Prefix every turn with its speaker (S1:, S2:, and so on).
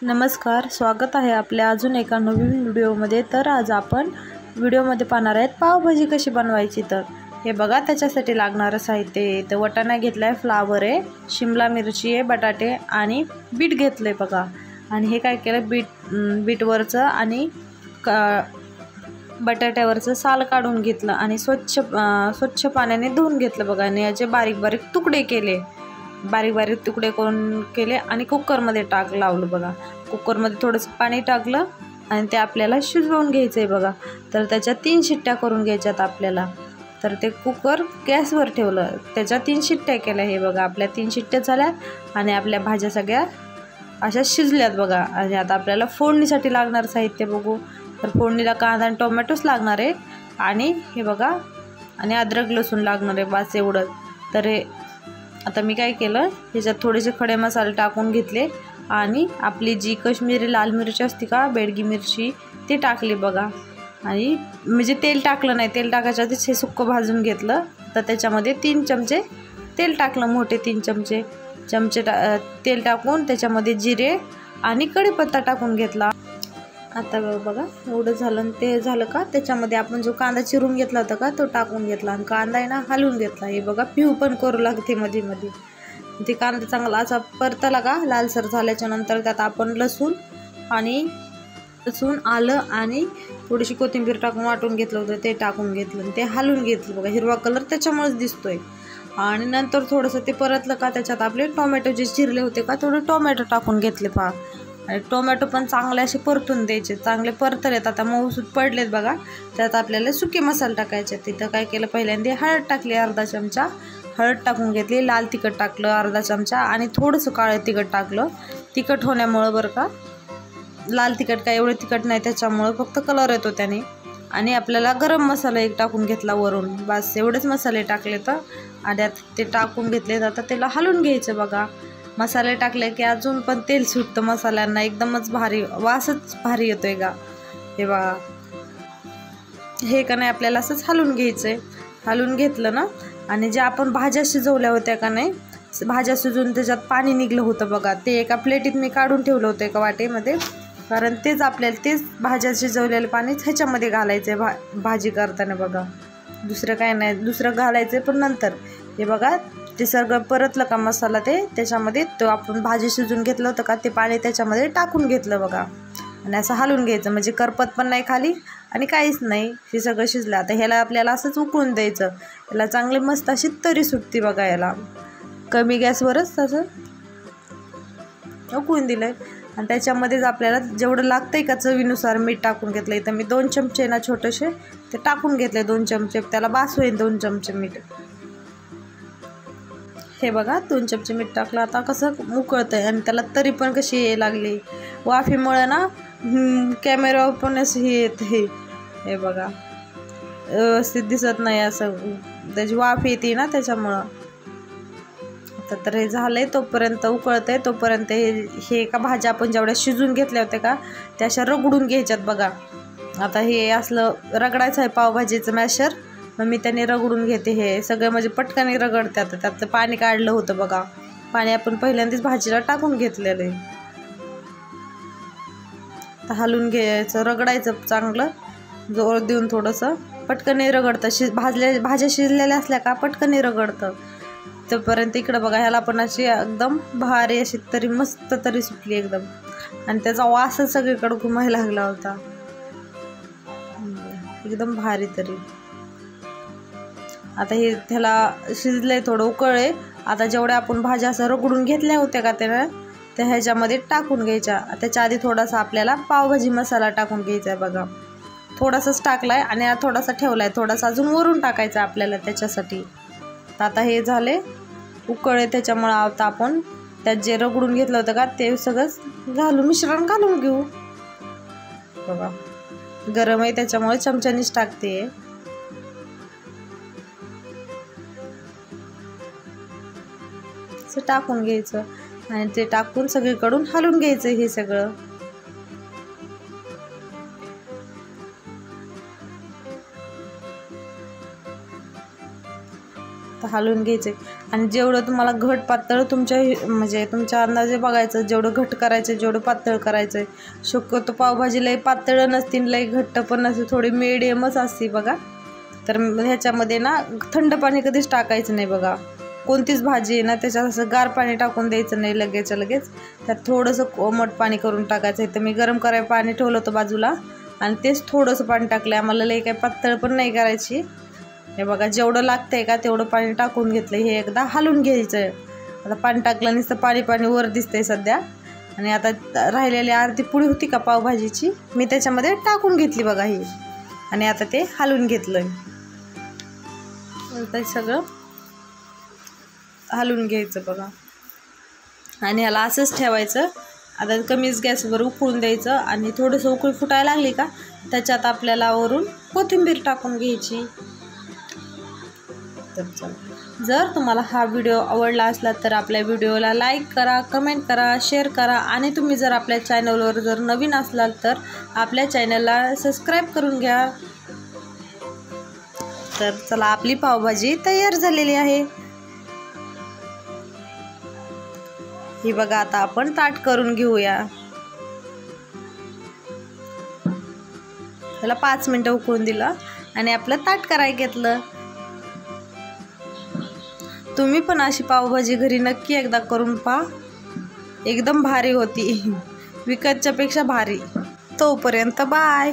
S1: नमस्कार, स्वागत आहे आपल्या अजून एका नवीन व्हिडिओमध्ये। तर आज आपण व्हिडिओमध्ये पाहणार आहेत पावभाजी कशी बनवायची। तर हे बघा, त्याच्यासाठी लागणारं साहित्य आहे। तर वाटाणा घेतलाय, फ्लावर आहे, शिमला मिरची आहे, बटाटे आणि बीट घेतले बघा। आणि हे काय केलं, बीटवरचं आणि बटाट्यावरचं साल काढून घेतलं आणि स्वच्छ पाण्याने धुवून घेतलं बघा। आणि याचे बारीक बारीक तुकडे केले, बारीक बारीक तुकडे करून केले आणि कुकरमध्ये लावलं बघा। कुकरमध्ये थोडंसं पाणी टाकलं आणि ते आपल्याला शिजवून घ्यायचं आहे बघा। तर त्याच्या 3 शिट्ट्या करून घ्यायच्यात आपल्याला। तर ते कुकर गॅसवर ठेवलं, त्याच्या 3 शिट्ट्या केल्या। हे बघा, आपल्या 3 शिट्ट्या झाल्या आणि आपल्या भाज्या सगळ्या अशा शिजल्यात बघा। आणि आता आपल्याला फोडणीसाठी लागणार साहित्य बघू। तर फोडणीला कांदा आणि टोमॅटोच लागणार आहे आणि हे बघा, आणि अद्रक लसूण लागणार आहे, बस एवढं। तर हे आता मी काय केलं, ह्याच्यात थोडेसे खडे मसाले टाकून घेतले आणि आपली जी काश्मीरी लाल मिरची असते का, बेडगी मिरची, ती टाकली बघा। आणि म्हणजे तेल टाकलं नाही, तेल टाकायच्या आधीच हे सुक्कं भाजून घेतलं। तर त्याच्यामध्ये 3 चमचे तेल टाकलं, मोठे 3 चमचे तेल टाकून त्याच्यामध्ये जिरे आणि कढीपत्ता टाकून घेतला। आता बघा, एवढं झालं। आणि ते झालं का, त्याच्यामध्ये आपण जो कांदा चिरून घेतला होता का, तो टाकून घेतला आणि कांदा आहे ना हलवून घेतला। हे बघा, पिऊ पण करू लागते मध्ये मध्ये। ते कांदा चांगला असा परतला का, लालसर झाल्याच्या नंतर त्यात आपण लसूण, आलं आणि थोडीशी कोथिंबीर टाकून वाटून घेतलं होतं, ते टाकून घेतलं आणि ते हलवून घेतलं बघा। हिरवा कलर त्याच्यामुळेच दिसतोय। आणि नंतर थोडंसं ते परतलं का, त्याच्यात आपले टोमॅटो जे चिरले होते का, थोडे टोमॅटो टाकून घेतले पहा। आणि टोमॅटो पण चांगले असे परतून द्यायचे, चांगले परतलेत, आता मऊसूत पडलेत बघा। त्यात आपल्याला सुके मसाले टाकायचे। तिथं काय केलं, पहिल्यांदा हळद टाकली, अर्धा चमचा हळद टाकून घेतली, लाल तिखट टाकलं अर्धा चमचा आणि थोडंसं काळं तिखट टाकलं। तिखट होण्यामुळं बरं का, लाल तिखट काय एवढं तिखट नाही, त्याच्यामुळं फक्त कलर येतो त्याने। आणि आपल्याला गरम मसाला एक टाकून घेतला वरून, बस एवढेच मसाले टाकले। तर आणि ते टाकून घेतले, आता त्याला हलवून घ्यायचं बघा। मसाले टाकले की अजून पण तेल सुटतं मसाल्यांना, एकदमच भारी वासच भारी येतोय का। हे बघा, हे का नाही आपल्याला असंच हलवून घ्यायचंय। हलवून घेतलं ना, आणि जे आपण भाज्या शिजवल्या होत्या का नाही, भाज्या शिजवून त्याच्यात पाणी निघलं होतं बघा, ते एका प्लेटीत मी काढून ठेवलं होतं एका वाटेमध्ये। कारण तेच भाज्या शिजवलेलं पाणी ह्याच्यामध्ये घालायचं आहे भाजी करताना बघा। दुसरं काय नाही, दुसरं घालायचं आहे पण नंतर। हे बघा, ते सगळं परतलं का मसाला, ते त्याच्यामध्ये तो आपण भाजी शिजून घेतलं होतं का, ते पाणी त्याच्यामध्ये टाकून घेतलं बघा। आणि असं हलवून घ्यायचं, म्हणजे करपत पण नाही खाली आणि काहीच नाही, हे सगळं शिजलं। आता ह्याला आपल्याला असंच उकळून द्यायचं, याला चांगली मस्त अशी तरी सुटते बघा। याला कमी गॅसवरच तसं उकळून दिलं आणि त्याच्यामध्येच आपल्याला जेवढं लागतंय का चवीनुसार मीठ टाकून घेतलं। इथं मी 2 चमचे ना छोटेसे ते टाकून घेतले, 2 चमचे, त्याला बास होईल 2 चमचे मीठ। हे बघा, 2 चमचे मीठ टाकलं। आता कसं उकळतंय आणि त्याला तरी पण कशी यायला लागली, वाफेमुळे ना कॅमेरावर पण असं हे येते। हे बघा, व्यवस्थित दिसत नाही, असं त्याची वाफ येते ना त्याच्यामुळं। आता तर हे झालंय, तोपर्यंत उकळतंय, तोपर्यंत हे का भाज्या आपण जेवढ्या शिजून घेतल्या होत्या का, त्या अशा रगडून घ्यायच्यात बघा। आता हे असलं रगडायचं आहे पावभाजीचं मॅशर, मग मी त्याने रगडून घेते। हे सगळं म्हणजे पटकन रगडते। आता त्यात पाणी काढलं होतं बघा, पाणी आपण पहिल्यांदाच भाजीला टाकून घेतलेलं आहे। आता हलवून घ्यायचं, रगडायचं चांगलं जोर देऊन, थोडंसं पटकन रगडतं। भाज्या शिजलेल्या असल्या का पटकन रगडतं। तोपर्यंत इकडं बघा, ह्याला पण अशी एकदम भारी अशी तरी मस्त तरी सुटली एकदम, आणि त्याचा वासच सगळीकडे घुमायला लागला होता, एकदम भारी तरी। आता हे त्याला शिजलंय, थोडं उकळले। आता जेवढ्या आपण भाज्या असं रगडून घेतल्या होत्या का त्या ह्याच्यामध्ये टाकून घ्यायच्या। त्याच्या आधी थोडासा आपल्याला पावभाजी मसाला टाकून घ्यायचा आहे बघा, थोडासाच टाकलाय आणि थोडासा ठेवलाय, थोडासा अजून वरून टाकायचा आपल्याला त्याच्यासाठी। तर आता हे झाले उकळे, त्याच्यामुळं आता आपण त्यात जे रगडून घेतलं होतं का, ते सगळं मिश्रण घालून घेऊ बघा। गरम आहे त्याच्यामुळे चमच्यानीच टाकते। असं टाकून घ्यायचं आणि ते टाकून सगळीकडून हलवून घ्यायचं हे सगळं। हलवून घ्यायचे आणि जेवढं तुम्हाला घट पातळ म्हणजे तुमच्या अंदाजे बघायचं, जेवढं घट करायचं जेवढं पातळ करायचं आहे। शक्यतो पावभाजी लई पातळ नसते लई घट्ट पण नसते, थोडी मिडियमच असते बघा। तर ह्याच्यामध्ये ना थंड पाणी कधीच टाकायचं नाही बघा, कोणतीच भाजी आहे ना त्याच्यात असं गार पाणी टाकून द्यायचं नाही लगेच लगेच, त्यात थोडंसं कोमट पाणी करून टाकायचं आहे। तर मी गरम करायला पाणी ठेवलं होतं बाजूला आणि तेच थोडंसं पाणी टाकलं आहे, आम्हाला लई काही पातळ पण नाही करायची। हे बघा जेवढं लागतं आहे का तेवढं पाणी टाकून घेतलं, हे एकदा हलवून घ्यायचं आहे। आता पाणी टाकलं नुसतं पाणी पाणी वर दिसतंय सध्या। आणि आता राहिलेली अर्धी पुडी होती का पावभाजीची मी त्याच्यामध्ये टाकून घेतली बघा ही, आणि आता ते हलवून घेतलं। आता सगळं हलवून घ्यायचं बघा आणि ह्याला असंच ठेवायचं। आता कमीच गॅसवर उकळून द्यायचं आणि थोडंसं उकळी फुटायला लागली का त्याच्यात आपल्याला वरून कोथिंबीर टाकून घ्यायची। तर चला, जर तुम्हाला हा व्हिडिओ आवडला असला तर आपल्या व्हिडिओला लाईक करा, कमेंट करा, शेअर करा आणि तुम्ही जर आपल्या चॅनलवर जर नवीन असलात तर आपल्या चॅनलला सबस्क्राईब करून घ्या। तर चला, आपली पावभाजी तयार झालेली आहे। ही बघा, आता आपण ताट करून घेऊया। त्याला 5 मिनिटं उकळून दिलं आणि आपलं ताट करायला घेतलं। तुम्ही पण अशी पावभाजी घरी नक्की एकदा करून पहा, एकदम भारी होती, विकतच्या पेक्षा भारी। तोपर्यंत बाय।